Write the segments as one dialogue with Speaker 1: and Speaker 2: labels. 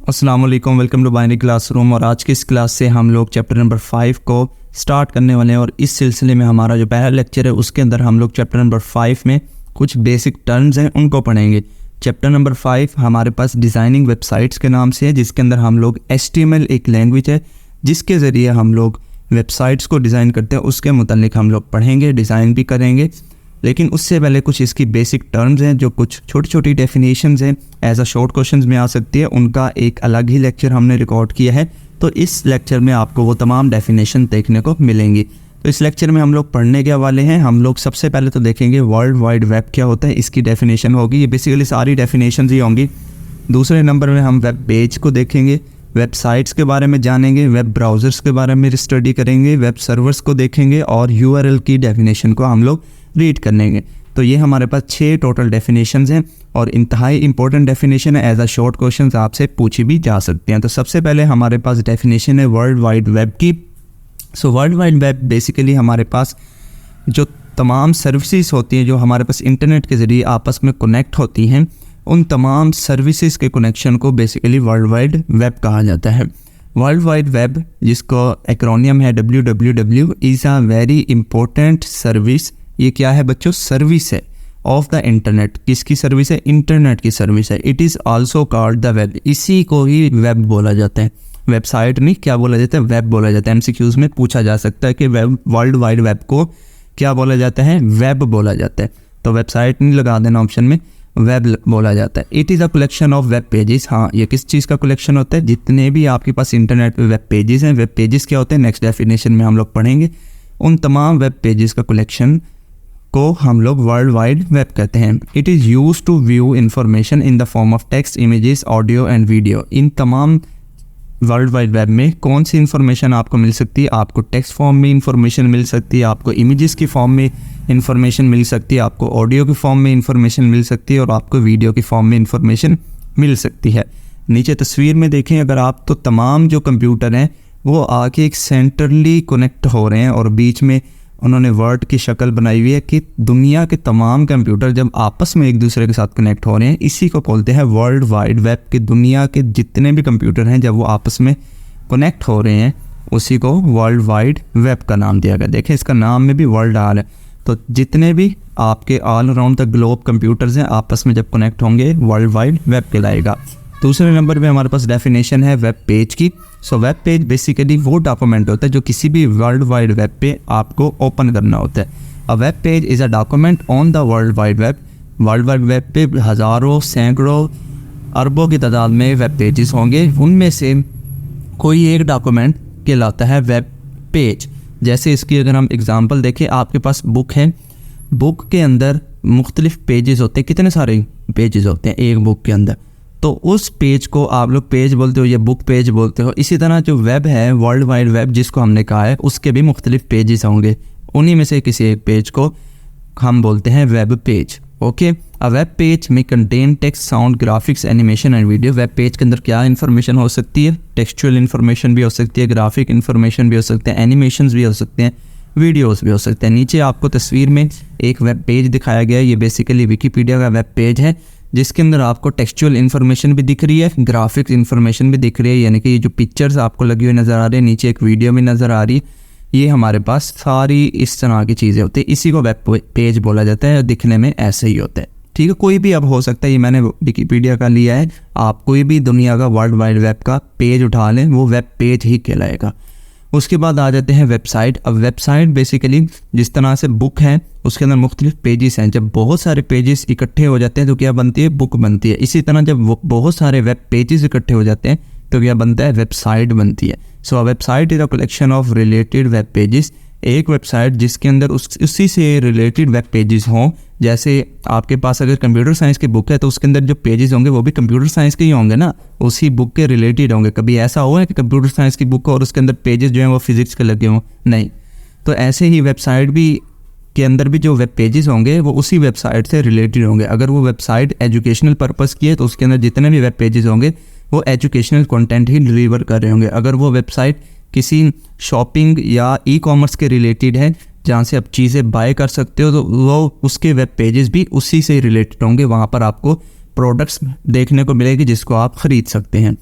Speaker 1: अस्सलाम वालेकुम, welcome to binary classroom. और आज की इस क्लास से हम लोग चैप्टर नंबर 5 को स्टार्ट करने वाले हैं। और इस सिलसिले में हमारा जो पहला लेक्चर है उसके अंदर हम लोग चैप्टर नंबर 5 में कुछ बेसिक टर्म्स हैं उनको पढ़ेंगे। चैप्टर नंबर 5 हमारे पास डिज़ाइनिंग वेबसाइट्स के नाम से है, जिसके अंदर हम लोग HTML एक लैंग्वेज है जिसके ज़रिए हम लोग वेबसाइट्स को डिज़ाइन करते हैं, उसके मुतालिक हम लोग पढ़ेंगे, डिज़ाइन भी करेंगे। लेकिन उससे पहले कुछ इसकी बेसिक टर्म्स हैं जो कुछ छोटी छोटी डेफिनेशंस हैं, एज अ शॉर्ट क्वेश्चंस में आ सकती है, उनका एक अलग ही लेक्चर हमने रिकॉर्ड किया है। तो इस लेक्चर में आपको वो तमाम डेफिनेशन देखने को मिलेंगी। तो इस लेक्चर में हम लोग पढ़ने के वाले हैं। हम लोग सबसे पहले तो देखेंगे वर्ल्ड वाइड वेब क्या होता है, इसकी डेफिनेशन होगी। ये बेसिकली सारी डेफिनेशंस ही होंगी। दूसरे नंबर में हम वेब पेज को देखेंगे, वेबसाइट्स के बारे में जानेंगे, वेब ब्राउज़र्स के बारे में स्टडी करेंगे, वेब सर्वर्स को देखेंगे और URL की डेफिनेशन को हम लोग रीड करेंगे। तो ये हमारे पास 6 टोटल डेफिनेशंस हैं और इंतहाई इंपॉर्टेंट डेफिनेशन है, एज अ शॉर्ट क्वेश्चंस आपसे पूछी भी जा सकती हैं। तो सबसे पहले हमारे पास डेफिनेशन है वर्ल्ड वाइड वेब की। So world wide web basically हमारे पास जो तमाम सर्विसेज होती हैं जो हमारे पास इंटरनेट के ज़रिए आपस में कनेक्ट होती हैं, उन तमाम सर्विसेज के कनेक्शन को बेसिकली वर्ल्ड वाइड वेब कहा जाता है। वर्ल्ड वाइड वेब, जिसको एक्रोनियम है WWW, is a very important service. ये क्या है बच्चों? सर्विस है ऑफ द इंटरनेट। किसकी सर्विस है? इंटरनेट की सर्विस है। It is also called the web. इसी को ही वेब बोला जाता है, वेबसाइट नहीं। क्या बोला जाता है? वेब बोला जाता है। MCQs में पूछा जा सकता है कि वेब, वर्ल्ड वाइड वेब को क्या बोला जाता है? वेब बोला जाता है। तो वेबसाइट नहीं लगा देना ऑप्शन में, वेब बोला जाता है। It is a collection of web pages. हाँ, ये किस चीज़ का कलेक्शन होता है? जितने भी आपके पास इंटरनेट पे वेब पेजेस हैं। वेब पेजेस क्या होते हैं नेक्स्ट डेफिनेशन में हम लोग पढ़ेंगे। उन तमाम वेब पेजेस का कलेक्शन को हम लोग वर्ल्ड वाइड वेब कहते हैं। It is use to view information in the form of text, images, audio and video. इन तमाम वर्ल्ड वाइड वेब में कौन सी इन्फॉर्मेशन आपको मिल सकती है? आपको टेक्स्ट फॉर्म में इंफॉर्मेशन मिल सकती है, आपको इमेजेस की फॉर्म में इंफॉर्मेशन मिल सकती है, आपको ऑडियो की फॉर्म में इंफॉर्मेशन मिल सकती है और आपको वीडियो की फॉर्म में इंफॉर्मेशन मिल सकती है। नीचे तस्वीर में देखें अगर आप, तो तमाम जो कंप्यूटर हैं वो आके एक सेंट्रली कनेक्ट हो रहे हैं और बीच में उन्होंने वर्ड की शक्ल बनाई हुई है कि दुनिया के तमाम कंप्यूटर जब आपस में एक दूसरे के साथ कनेक्ट हो रहे हैं, इसी को बोलते हैं वर्ल्ड वाइड वेब। कि दुनिया के जितने भी कंप्यूटर हैं जब वो आपस में कनेक्ट हो रहे हैं, उसी को वर्ल्ड वाइड वेब का नाम दिया गया। देखें इसका नाम में भी वर्ल्ड आल है। तो जितने भी आपके all around the globe computers हैं आपस में जब कनेक्ट होंगे, वर्ल्ड वाइड वेब कहलाएगा। दूसरे नंबर पे हमारे पास डेफिनेशन है वेब पेज की। सो वेब पेज बेसिकली वो डॉक्यूमेंट होता है जो किसी भी वर्ल्ड वाइड वेब पे आपको ओपन करना होता है। अ web page is a document on the world wide web. World wide web पे हज़ारों, सैकड़ों, अरबों की तादाद में वेब पेजेस होंगे। उनमें से कोई एक डॉक्यूमेंट कहलाता है वेब पेज। जैसे इसकी अगर हम एग्जांपल देखें, आपके पास बुक है, बुक के अंदर मुख्तलिफ पेजेस होते हैं। कितने सारे पेजेस होते हैं एक बुक के अंदर? तो उस पेज को आप लोग पेज बोलते हो या बुक पेज बोलते हो। इसी तरह जो वेब है, वर्ल्ड वाइड वेब जिसको हमने कहा है, उसके भी मुख्तलिफ पेजेस होंगे। उन्हीं में से किसी एक पेज को हम बोलते हैं web page. Okay, a web page में contain text, sound, graphics, animation and video. Web page के अंदर क्या इन्फॉर्मेशन हो सकती है? टेक्सचुअल इन्फॉर्मेशन भी हो सकती है, ग्राफिक इन्फॉर्मेशन भी हो सकते हैं, एनिमेशंस भी हो सकते हैं, वीडियोस भी हो सकते हैं। नीचे आपको तस्वीर में एक वेब पेज दिखाया गया है। ये बेसिकली विकीपीडिया का वेब पेज है जिसके अंदर आपको टेक्सचुअल इन्फॉर्मेशन भी दिख रही है, ग्राफिक्स इन्फॉर्मेशन भी दिख रही है, यानी कि ये जो पिक्चर्स आपको लगी हुई नज़र आ रही है, नीचे एक वीडियो भी नज़र आ रही है। ये हमारे पास सारी इस तरह की चीज़ें होती है। इसी को वेब पेज बोला जाता है। दिखने में ऐसे ही होता है। ठीक है, कोई भी अब हो सकता है, ये मैंने विकीपीडिया का लिया है। आप कोई भी दुनिया का वर्ल्ड वाइड वेब का पेज उठा लें, वो वेब पेज ही कहलाएगा। उसके बाद आ जाते हैं वेबसाइट। अब वेबसाइट बेसिकली जिस तरह से बुक है उसके अंदर मुख्तलिफ पेजेस हैं। जब बहुत सारे पेजेस इकट्ठे हो जाते हैं तो क्या बनती है? बुक बनती है। इसी तरह जब बहुत सारे वेब पेजेस इकट्ठे हो जाते हैं तो क्या बनता है? वेबसाइट बनती है। सो website is a collection of related web pages. एक वेबसाइट जिसके अंदर उसी से रिलेटेड वेब पेजेस हों। जैसे आपके पास अगर कंप्यूटर साइंस की बुक है तो उसके अंदर जो पेजेस होंगे वो भी कंप्यूटर साइंस के ही होंगे ना, उसी बुक के रिलेटेड होंगे। कभी ऐसा हुआ है कि कंप्यूटर साइंस की बुक हो और उसके अंदर पेजेस जो हैं वो फिजिक्स के लगे हों? नहीं। तो ऐसे ही वेबसाइट भी के अंदर भी जो वेब पेजेस होंगे वो उसी वेबसाइट से रिलेटेड होंगे। अगर वो वेबसाइट एजुकेशनल पर्पस की है तो उसके अंदर जितने भी वेब पेजेस होंगे वो एजुकेशनल कंटेंट ही डिलीवर कर रहे होंगे। अगर वो वेबसाइट किसी शॉपिंग या ई-कॉमर्स के रिलेटेड है जहाँ से आप चीज़ें बाय कर सकते हो, तो वो उसके वेब पेजेस भी उसी से रिलेटेड होंगे। वहाँ पर आपको प्रोडक्ट्स देखने को मिलेगी जिसको आप ख़रीद सकते हैं।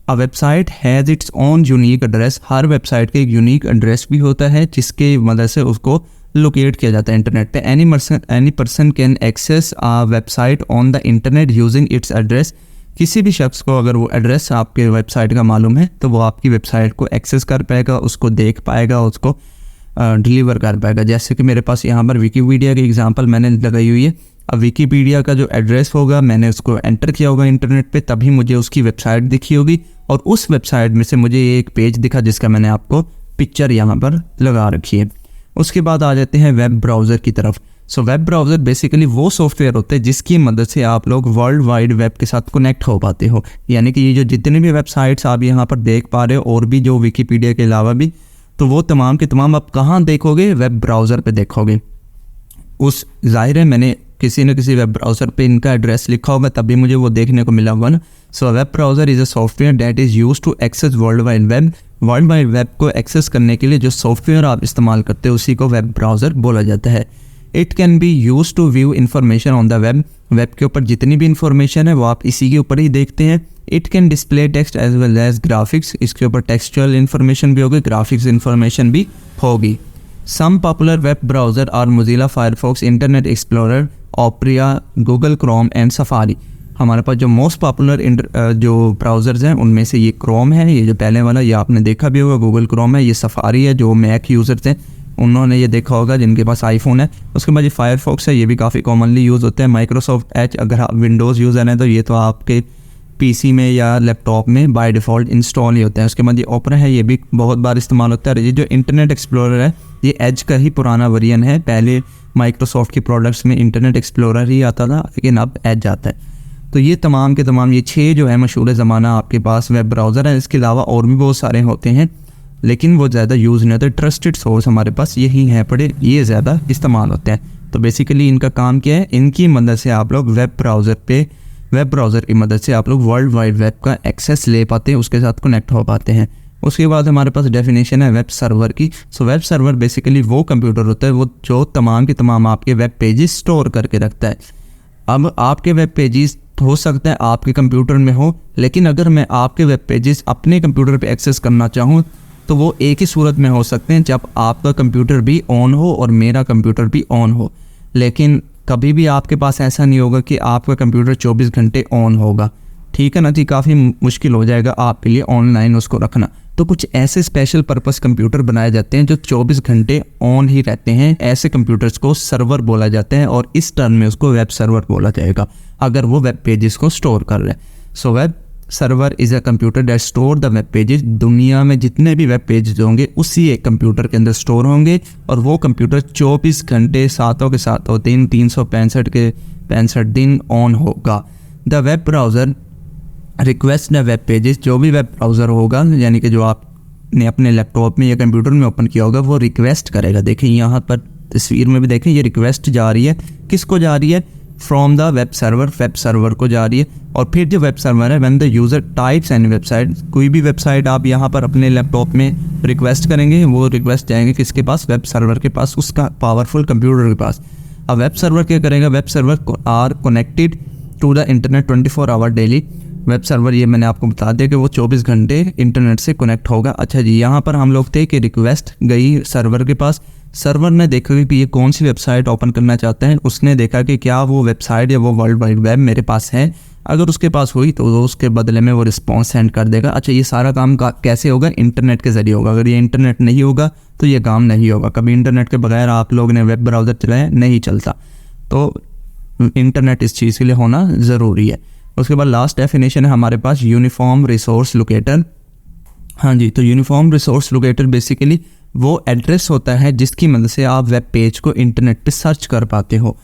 Speaker 1: A website has its own unique address. Her website का एक यूनिक एड्रेस भी होता है जिसके मदद से उसको लोकेट किया जाता है इंटरनेट पे। Any person can access a website on the internet using its address. किसी भी शख्स को अगर वो एड्रेस आपके वेबसाइट का मालूम है तो वो आपकी वेबसाइट को एक्सेस कर पाएगा, उसको देख पाएगा, उसको डिलीवर कर पाएगा। जैसे कि मेरे पास यहाँ पर विकीपीडिया की एग्जांपल मैंने लगाई हुई है। अब विकीपीडिया का जो एड्रेस होगा मैंने उसको एंटर किया होगा इंटरनेट पे, तभी मुझे उसकी वेबसाइट दिखी होगी और उस वेबसाइट में से मुझे एक पेज दिखा जिसका मैंने आपको पिक्चर यहाँ पर लगा रखी है। उसके बाद आ जाते हैं वेब ब्राउज़र की तरफ। सो वेब ब्राउज़र बेसिकली वो सॉफ्टवेयर होते हैं जिसकी मदद से आप लोग वर्ल्ड वाइड वेब के साथ कनेक्ट हो पाते हो। यानी कि ये जो जितने भी वेबसाइट्स आप यहाँ पर देख पा रहे हो और भी जो विकीपीडिया के अलावा भी, तो वो तमाम के तमाम आप कहाँ देखोगे? वेब ब्राउज़र पे देखोगे। उस जाहिर है मैंने किसी न किसी वेब ब्राउज़र पे इनका एड्रेस लिखा होगा तभी मुझे वो देखने को मिला होगा ना। So web browser is a software that is used to access world wide web. World wide web को एक्सेस करने के लिए जो सॉफ्टवेयर आप इस्तेमाल करते हो उसी को वेब ब्राउज़र बोला जाता है। It can be use to view information on the web. Web के ऊपर जितनी भी इंफॉर्मेशन है वो आप इसी के ऊपर ही देखते हैं। It can display text as well as graphics. इसके ऊपर टेक्सचुअल इन्फॉर्मेशन भी होगी, ग्राफिक्स इन्फॉर्मेशन भी होगी। Some popular web browser are Mozilla Firefox, Internet Explorer, Opera, Google Chrome and Safari. हमारे पास जो मोस्ट पॉपुलर जो ब्राउज़र्स हैं उनमें से ये क्रोम है, ये जो पहले वाला ये आपने देखा भी होगा, गूगल क्रोम है। ये सफारी है जो मैक यूज़र्स हैं उन्होंने ये देखा होगा जिनके पास आईफोन है। उसके बाद ये फायरफॉक्स है, ये भी काफ़ी कॉमनली यूज़ होता है। माइक्रोसॉफ्ट एज, अगर आप विंडोज़ यूज़र हैं तो ये तो आपके पीसी में या लैपटॉप में बाय डिफ़ॉल्ट इंस्टॉल ही होता है। उसके बाद ये ओपेरा है, ये भी बहुत बार इस्तेमाल होता है। ये जो इंटरनेट एक्सप्लोरर है ये एज का ही पुराना वेरिएंट है। पहले माइक्रोसॉफ्ट के प्रोडक्ट्स में इंटरनेट एक्सप्लोरर ही आता था लेकिन अब एज आता है। तो ये तमाम के तमाम ये 6 जो है मशहूर ज़माना आपके पास वेब ब्राउज़र है। इसके अलावा और भी बहुत सारे होते हैं लेकिन वो ज़्यादा यूज़ नहीं होते। ट्रस्टेड सोर्स हमारे पास यही हैं पड़े, ये ज़्यादा इस्तेमाल होते हैं। तो बेसिकली इनका काम क्या है? इनकी मदद से आप लोग वेब ब्राउज़र की मदद से आप लोग वर्ल्ड वाइड वेब का एक्सेस ले पाते हैं, उसके साथ कनेक्ट हो पाते हैं। उसके बाद हमारे पास डेफिनेशन है वेब सर्वर की। सो वेब सर्वर बेसिकली वो कंप्यूटर होता है वो जो तमाम के तमाम आपके वेब पेजेस स्टोर करके रखता है। अब आपके वेब पेजेस हो सकता है आपके कंप्यूटर में हो, लेकिन अगर मैं आपके वेब पेजेस अपने कंप्यूटर पे एक्सेस करना चाहूँ तो वो एक ही सूरत में हो सकते हैं, जब आपका कंप्यूटर भी ऑन हो और मेरा कंप्यूटर भी ऑन हो। लेकिन कभी भी आपके पास ऐसा नहीं होगा कि आपका कंप्यूटर 24 घंटे ऑन होगा, ठीक है ना जी। काफ़ी मुश्किल हो जाएगा आपके लिए ऑनलाइन उसको रखना। तो कुछ ऐसे स्पेशल पर्पस कंप्यूटर बनाए जाते हैं जो 24 घंटे ऑन ही रहते हैं। ऐसे कंप्यूटर्स को सर्वर बोला जाता है और इस टर्म में उसको वेब सर्वर बोला जाएगा अगर वो वेब पेजेस को स्टोर कर रहे हैं। So web server is a computer that store the web pages. दुनिया में जितने भी वेब पेजेस होंगे उसी एक कंप्यूटर के अंदर स्टोर होंगे और वो कंप्यूटर 24 घंटे सातों के सातों दिन 365 के 65 दिन ऑन होगा। The web browser request the web pages. जो भी वेब ब्राउज़र होगा यानी कि जो आपने अपने लैपटॉप में या कंप्यूटर में ओपन किया होगा वो रिक्वेस्ट करेगा। देखें यहाँ पर तस्वीर में भी देखें, ये रिक्वेस्ट जा रही है, किसको जा रही है? फ्रॉम द वेब सर्वर को जा रही है। और फिर जो वेब सर्वर है, when the user types any website, कोई भी वेबसाइट आप यहाँ पर अपने लैपटॉप में रिक्वेस्ट करेंगे वो रिक्वेस्ट जाएंगे किसके पास? वेब सर्वर के पास, उसका पावरफुल कंप्यूटर के पास। अब वेब सर्वर क्या करेगा? Web server are connected to the internet 24 hour daily. Web server ये मैंने आपको बता दिया कि वो 24 घंटे इंटरनेट से कनेक्ट होगा। अच्छा जी, यहाँ पर हम लोग थे कि रिक्वेस्ट गई सर्वर के पास, सर्वर ने देखा कि ये कौन सी वेबसाइट ओपन करना चाहता है। उसने देखा कि क्या वो वेबसाइट या वो वर्ल्ड वाइड वेब मेरे पास है। अगर उसके पास हुई तो उसके बदले में वो रिस्पॉन्स सेंड कर देगा। अच्छा, ये सारा काम कैसे होगा? इंटरनेट के ज़रिए होगा। अगर ये इंटरनेट नहीं होगा तो ये काम नहीं होगा। कभी इंटरनेट के बगैर आप लोग ने वेब ब्राउज़र चलाया नहीं चलता, तो इंटरनेट इस चीज़ के लिए होना ज़रूरी है। उसके बाद लास्ट डेफिनेशन है हमारे पास यूनिफॉर्म रिसोर्स लोकेटर। हाँ जी, तो यूनिफॉर्म रिसोर्स लोकेटर बेसिकली वो एड्रेस होता है जिसकी मदद से आप वेब पेज को इंटरनेट पे सर्च कर पाते हो।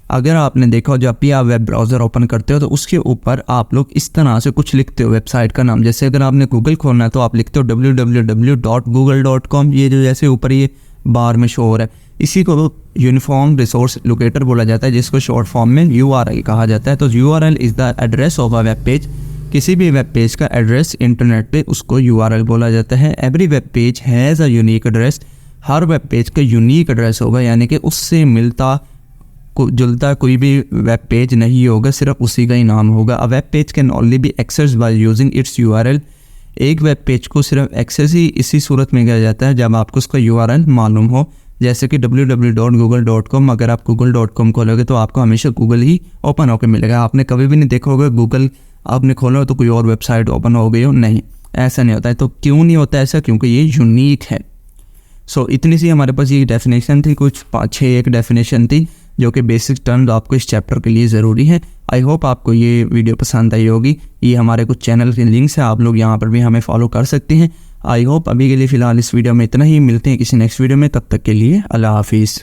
Speaker 1: अगर आपने देखा हो जब भी आप वेब ब्राउज़र ओपन करते हो तो उसके ऊपर आप लोग इस तरह से कुछ लिखते हो वेबसाइट का नाम। जैसे अगर आपने गूगल खोलना है तो आप लिखते हो www.google.com, ये जो जैसे ऊपर ये बार में शो हो रहा है, इसी को यूनिफॉर्म रिसोर्स लोकेटर बोला जाता है, जिसको शॉर्ट फॉर्म में URL कहा जाता है। तो URL is the address of a web page. किसी भी वेब पेज का एड्रेस इंटरनेट पे उसको URL बोला जाता है। Every web page has a unique address. Her web page का यूनिक एड्रेस होगा, यानी कि उससे मिलता जुलता कोई भी वेब पेज नहीं होगा, सिर्फ उसी का ही नाम होगा। अ web page can only B accessed by using its URL। एक वेब पेज को सिर्फ एक्सेस ही इसी सूरत में किया जाता है जब आपको उसका URL मालूम हो, जैसे कि www.google.com। अगर आप google.com खोलोगे तो आपको हमेशा गूगल ही ओपन होकर मिलेगा। आपने कभी भी नहीं देखा होगा गूगल आपने खोला हो तो कोई और वेबसाइट ओपन हो गई हो, नहीं, ऐसा नहीं होता है। तो क्यों नहीं होता ऐसा? क्योंकि ये यूनिक है। सो इतनी सी हमारे पास ये डेफिनेशन थी, कुछ 5-6 एक डेफिनेशन थी जो कि बेसिक टर्म्स आपको इस चैप्टर के लिए ज़रूरी है। आई होप आपको ये वीडियो पसंद आई होगी। ये हमारे कुछ चैनल के लिंक्स हैं, आप लोग यहाँ पर भी हमें फॉलो कर सकते हैं। आई होप अभी के लिए फ़िलहाल इस वीडियो में इतना ही, मिलते हैं किसी नेक्स्ट वीडियो में, तब तक के लिए अल्लाह हाफिज़।